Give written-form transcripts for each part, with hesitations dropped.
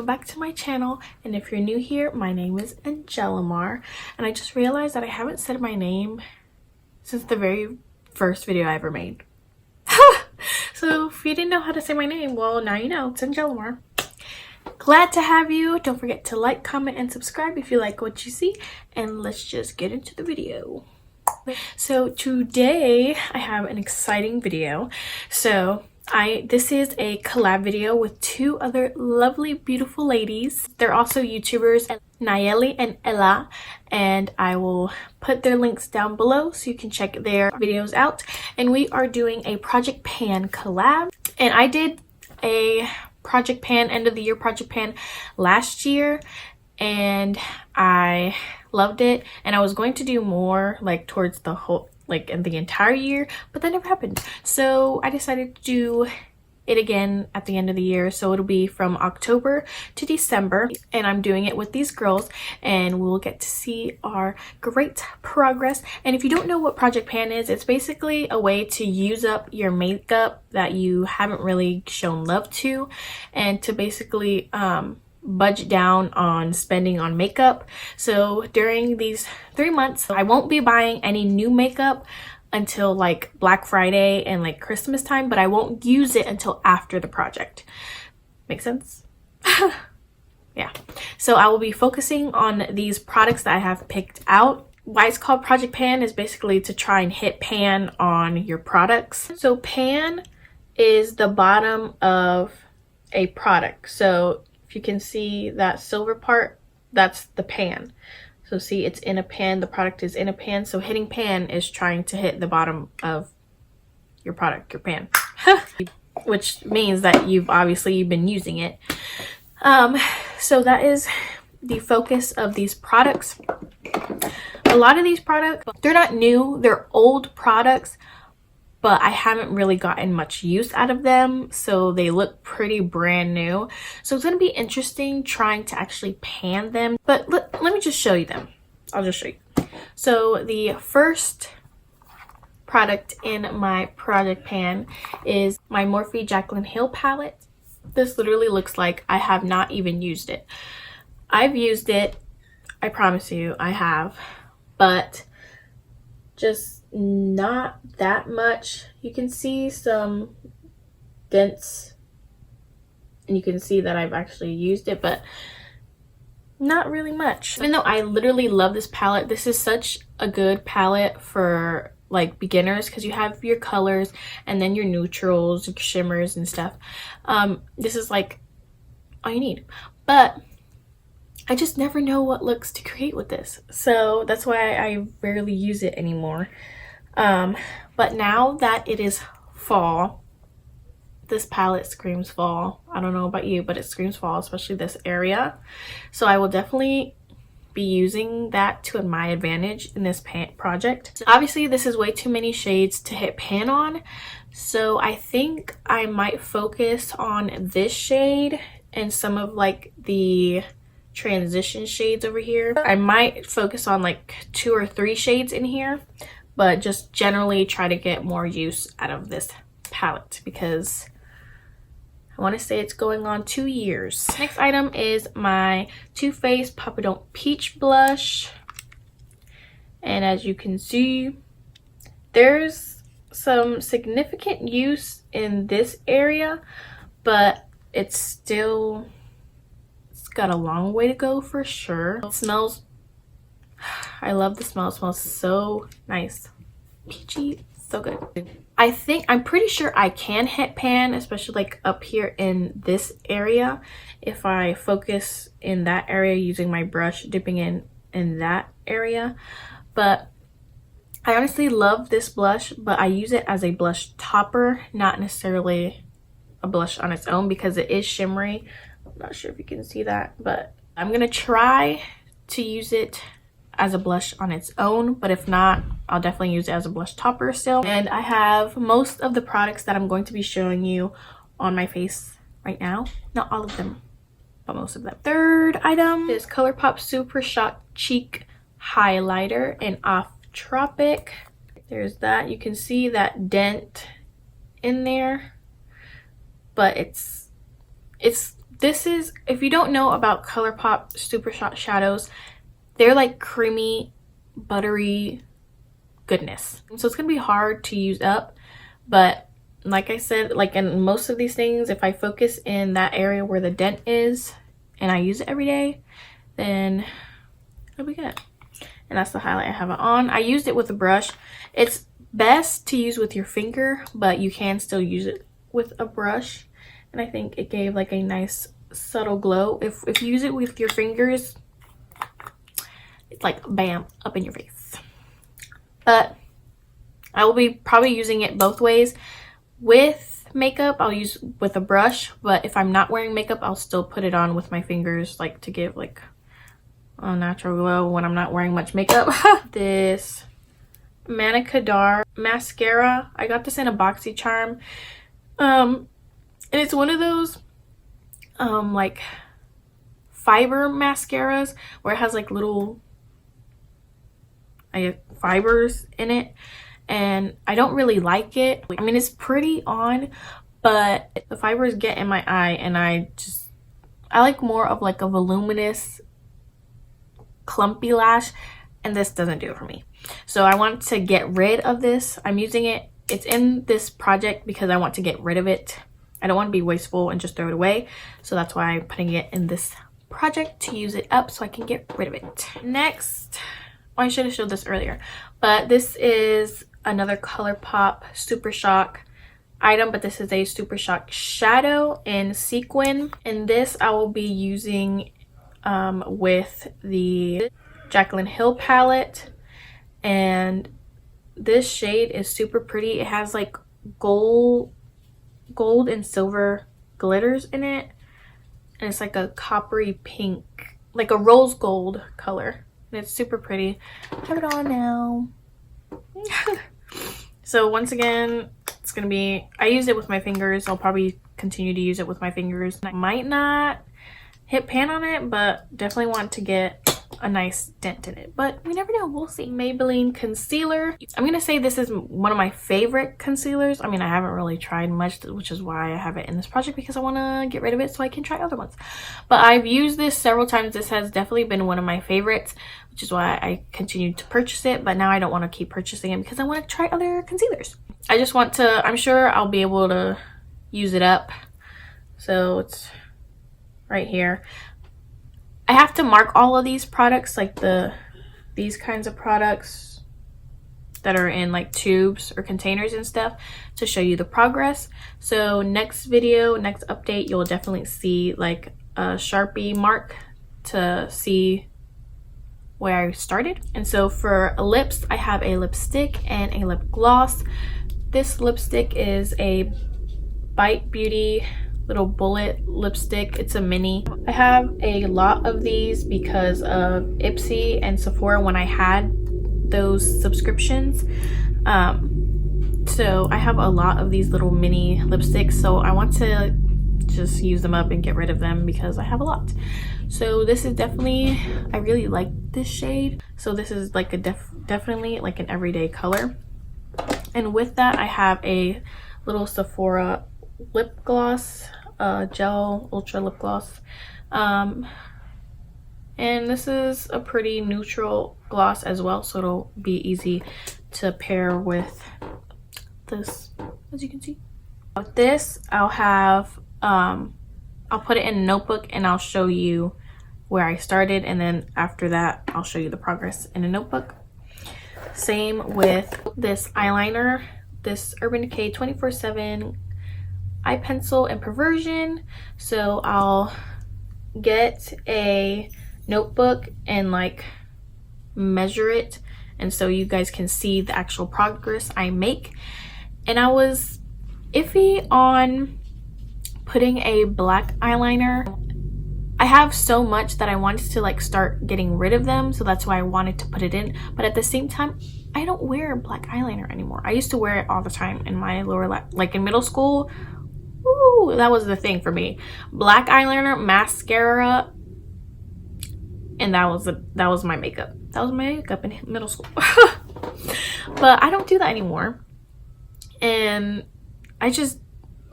welcome back to my channel. And if you're new here, my name is Nayelly, and I just realized that I haven't said my name since the very first video I ever made. So if you didn't know how to say my name, well, now you know. It's Nayelly. Glad to have you. Don't forget to like, comment, and subscribe if you like what you see, and let's just get into the video. So today I have an exciting video. This is a collab video with two other lovely, beautiful ladies. They're also YouTubers, Nayelly and Alaa, and I will put their links down below so you can check their videos out. And we are doing a Project Pan collab. And I did a Project Pan, end of the year Project Pan last year, and I loved it. And I was going to do more like towards the whole, like in the entire year, but that never happened. So I decided to do it again at the end of the year. So it'll be from October to December, and I'm doing it with these girls, and we'll get to see our great progress. And if you don't know what Project Pan is, it's basically a way to use up your makeup that you haven't really shown love to, and to basically budget down on spending on makeup. So during these 3 months, I won't be buying any new makeup until like Black Friday and like Christmas time, but I won't use it until after the project. Make sense? Yeah. So I will be focusing on these products that I have picked out. Why it's called Project Pan is basically to try and hit pan on your products. So pan is the bottom of a product. So if you can see that silver part, that's the pan. So see, it's in a pan, the product is in a pan. So hitting pan is trying to hit the bottom of your product, your pan. Which means that you've been using it. So that is the focus of these products. A lot of these products, they're not new, they're old products, but I haven't really gotten much use out of them, so they look pretty brand new. So it's going to be interesting trying to actually pan them, but let me just show you them. I'll just show you. So the first product in my Project Pan is my Morphe Jaclyn Hill palette. This literally looks like I have not even used it. I've used it, I promise you I have, but just not that much. You can see some dents, and you can see that I've actually used it, but not really much. Even though I literally love this palette, this is such a good palette for like beginners, because you have your colors and then your neutrals, your shimmers and stuff. This is like all you need, but I just never know what looks to create with this, so that's why I rarely use it anymore. But now that it is fall, this palette screams fall. I don't know about you, but it screams fall, especially this area. So I will definitely be using that to my advantage in this project. Obviously, this is way too many shades to hit pan on, so I think I might focus on this shade and some of like the transition shades over here. I might focus on like 2 or 3 shades in here, but just generally try to get more use out of this palette because I want to say it's going on 2 years. Next item is my Too Faced Papa Don't Peach blush. And as you can see, there's some significant use in this area, but it's got a long way to go for sure. It smells, I love the smell. It smells so nice, peachy, so good. I'm pretty sure I can hit pan, especially like up here in this area, if I focus in that area using my brush, dipping in that area. But I honestly love this blush, but I use it as a blush topper, not necessarily a blush on its own, because it is shimmery. I'm not sure if you can see that, but I'm gonna try to use it as a blush on its own, but if not, I'll definitely use it as a blush topper still. And I have most of the products that I'm going to be showing you on my face right now. Not all of them, but most of them. Third item is Colorpop Super Shock Cheek Highlighter in Off Tropic. There's that. You can see that dent in there, but it's this is, if you don't know about Colorpop Super Shot Shadows, they're like creamy, buttery goodness. So it's gonna be hard to use up, but like I said, like in most of these things, if I focus in that area where the dent is and I use it every day, then it'll be good. And that's the highlight I have it on. I used it with a brush. It's best to use with your finger, but you can still use it with a brush. And I think it gave like a nice subtle glow. If you use it with your fingers, it's like bam, up in your face. But I will be probably using it both ways. With makeup, I'll use with a brush, but if I'm not wearing makeup, I'll still put it on with my fingers, like to give like a natural glow when I'm not wearing much makeup. This Manicadar mascara, I got this in a BoxyCharm, and it's one of those like fiber mascaras where it has like little fibers in it, and I don't really like it. I mean, it's pretty on, but the fibers get in my eye, and I like more of like a voluminous clumpy lash, and this doesn't do it for me. So I want to get rid of this. I'm using it, it's in this project because I want to get rid of it. I don't want to be wasteful and just throw it away, so that's why I'm putting it in this project to use it up so I can get rid of it. Next, I should have showed this earlier, but this is another Colorpop Super Shock item, but this is a Super Shock shadow in sequin, and this I will be using with the Jaclyn Hill palette. And this shade is super pretty. It has like gold and silver glitters in it, and it's like a coppery pink, like a rose gold color, and it's super pretty. I have it on now. So once again, it's gonna be, I use it with my fingers. I'll probably continue to use it with my fingers. I might not hit pan on it, but definitely want to get a nice dent in it, but we never know, we'll see. Maybelline concealer. I'm gonna say this is one of my favorite concealers. I mean, I haven't really tried much, which is why I have it in this project, because I want to get rid of it so I can try other ones. But I've used this several times. This has definitely been one of my favorites, which is why I continued to purchase it. But now I don't want to keep purchasing it because I want to try other concealers. I just want to, I'm sure I'll be able to use it up. So it's right here. I have to mark all of these products, like these kinds of products that are in like tubes or containers and stuff, to show you the progress. So next video, next update, you'll definitely see like a Sharpie mark to see where I started. And so for lips, I have a lipstick and a lip gloss. This lipstick is a Bite Beauty little bullet lipstick. It's a mini. I have a lot of these because of Ipsy and Sephora when I had those subscriptions. So I have a lot of these little mini lipsticks, so I want to just use them up and get rid of them because I have a lot. So this is definitely, I really like this shade. So this is like a definitely like an everyday color. And with that, I have a little Sephora lip gloss, gel ultra lip gloss, and this is a pretty neutral gloss as well, so it'll be easy to pair with this, as you can see. With this, I'll have I'll put it in a notebook and I'll show you where I started, and then after that I'll show you the progress in a notebook. Same with this eyeliner, this Urban Decay 24/7 eye pencil in Perversion. So I'll get a notebook and like measure it, and so you guys can see the actual progress I make. And I was iffy on putting a black eyeliner. I have so much that I wanted to like start getting rid of them, so that's why I wanted to put it in. But at the same time, I don't wear black eyeliner anymore. I used to wear it all the time in my lower lip, like in middle school. Ooh, that was the thing for me. Black eyeliner, mascara, and that was my makeup. That was my makeup in middle school. But I don't do that anymore, and I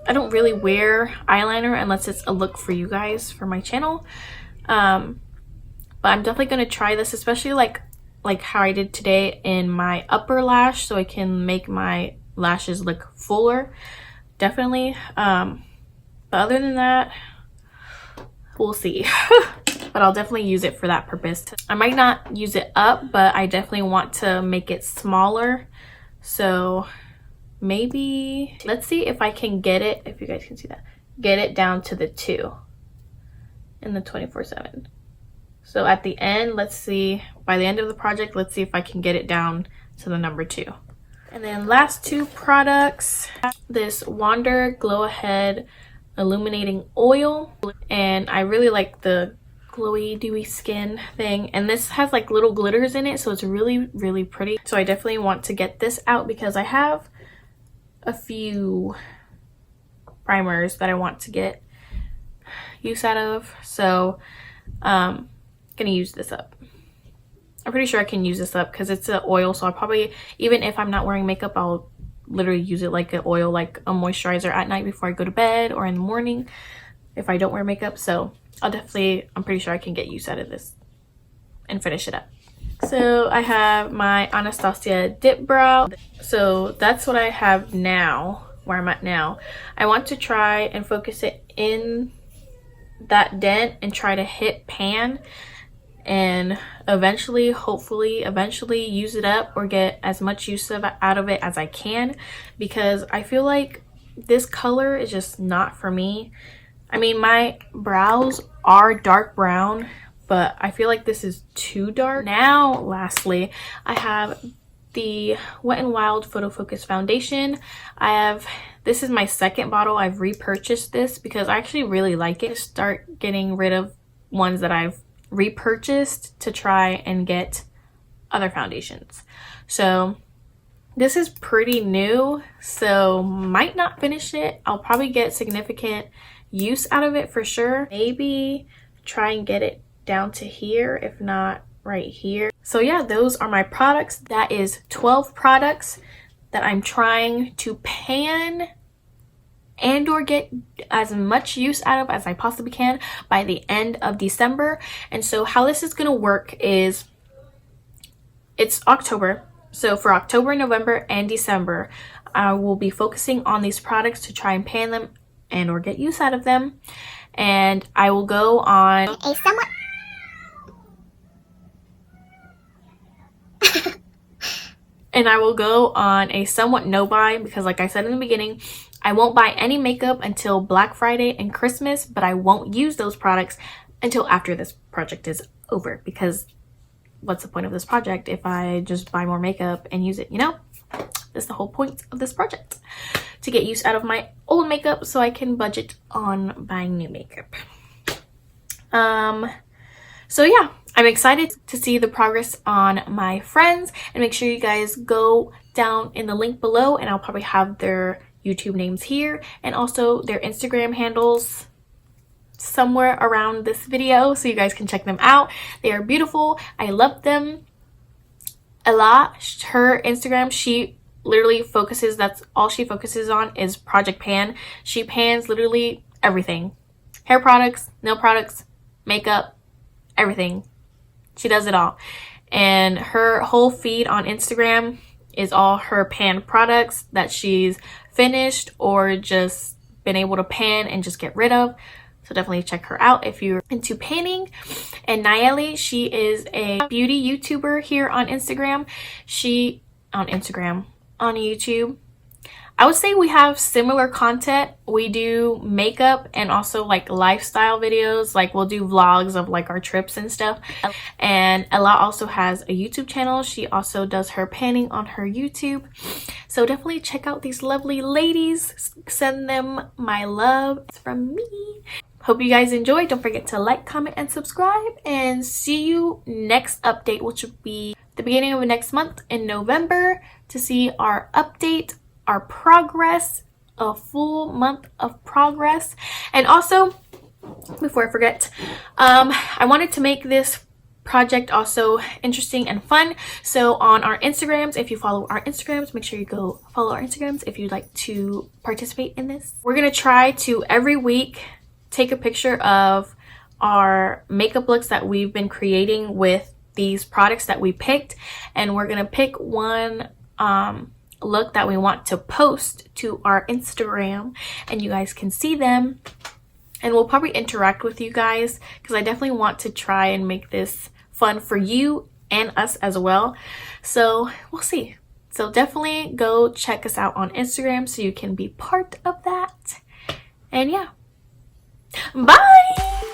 I don't really wear eyeliner unless it's a look for you guys for my channel. But I'm definitely going to try this, especially like how I did today in my upper lash, so I can make my lashes look fuller. Definitely. But other than that, we'll see. But I'll definitely use it for that purpose. I might not use it up, but I definitely want to make it smaller. So maybe, let's see if I can get it, if you guys can see that, get it down to the 2 in the 24/7. So at the end, let's see, by the end of the project, let's see if I can get it down to the number 2. And then last 2 products, this Wander Glow Ahead Illuminating Oil. And I really like the glowy, dewy skin thing. And this has like little glitters in it, so it's really, really pretty. So I definitely want to get this out because I have a few primers that I want to get use out of. So, gonna use this up. I'm pretty sure I can use this up because it's an oil, so I'll probably, even if I'm not wearing makeup, I'll literally use it like an oil, like a moisturizer at night before I go to bed or in the morning if I don't wear makeup. So I'll definitely, I'm pretty sure I can get use out of this and finish it up. So I have my Anastasia Dip Brow. So that's what I have now, where I'm at now. I want to try and focus it in that dent and try to hit pan, and eventually, hopefully eventually use it up or get as much use out of it as I can, because I feel like this color is just not for me. I mean, my brows are dark brown, but I feel like this is too dark. Now, lastly, I have the Wet n Wild Photo Focus Foundation. This is my second bottle. I've repurchased this because I actually really like it. Start getting rid of ones that I've repurchased to try and get other foundations. So this is pretty new, so might not finish it. I'll probably get significant use out of it for sure. Maybe try and get it down to here, if not right here. So yeah, those are my products. That is 12 products that I'm trying to pan and or get as much use out of as I possibly can by the end of December. And so how this is going to work is, it's October. So for October, November, and December, I will be focusing on these products to try and pan them and or get use out of them. And I will go on a somewhat no buy, because like I said in the beginning, I won't buy any makeup until Black Friday and Christmas, but I won't use those products until after this project is over, because what's the point of this project if I just buy more makeup and use it, you know? That's the whole point of this project, to get use out of my old makeup so I can budget on buying new makeup. So yeah, I'm excited to see the progress on my friends, and make sure you guys go down in the link below, and I'll probably have their YouTube names here and also their Instagram handles somewhere around this video so you guys can check them out. They are beautiful. I love them. Alaa, her Instagram, she literally focuses, that's all she focuses on is Project Pan. She pans literally everything. Hair products, nail products, makeup, everything. She does it all. And her whole feed on Instagram is all her pan products that she's finished or just been able to pan and just get rid of. So definitely check her out if you're into panning. And Nayelly, she is a beauty YouTuber here on Instagram. On YouTube. I would say we have similar content. We do makeup and also like lifestyle videos. Like we'll do vlogs of like our trips and stuff. And Alaa also has a YouTube channel. She also does her panning on her YouTube. So definitely check out these lovely ladies. Send them my love from me. Hope you guys enjoyed. Don't forget to like, comment, and subscribe. And see you next update, which will be the beginning of next month in November, to see our update, our progress, a full month of progress. And also, before I forget, I wanted to make this project also interesting and fun. So on our Instagrams, if you follow our Instagrams, make sure you go follow our Instagrams if you'd like to participate in this. We're gonna try to every week take a picture of our makeup looks that we've been creating with these products that we picked, and we're gonna pick one look that we want to post to our Instagram, and you guys can see them, and we'll probably interact with you guys because I definitely want to try and make this fun for you and us as well. So we'll see. So definitely go check us out on Instagram so you can be part of that. And yeah, bye.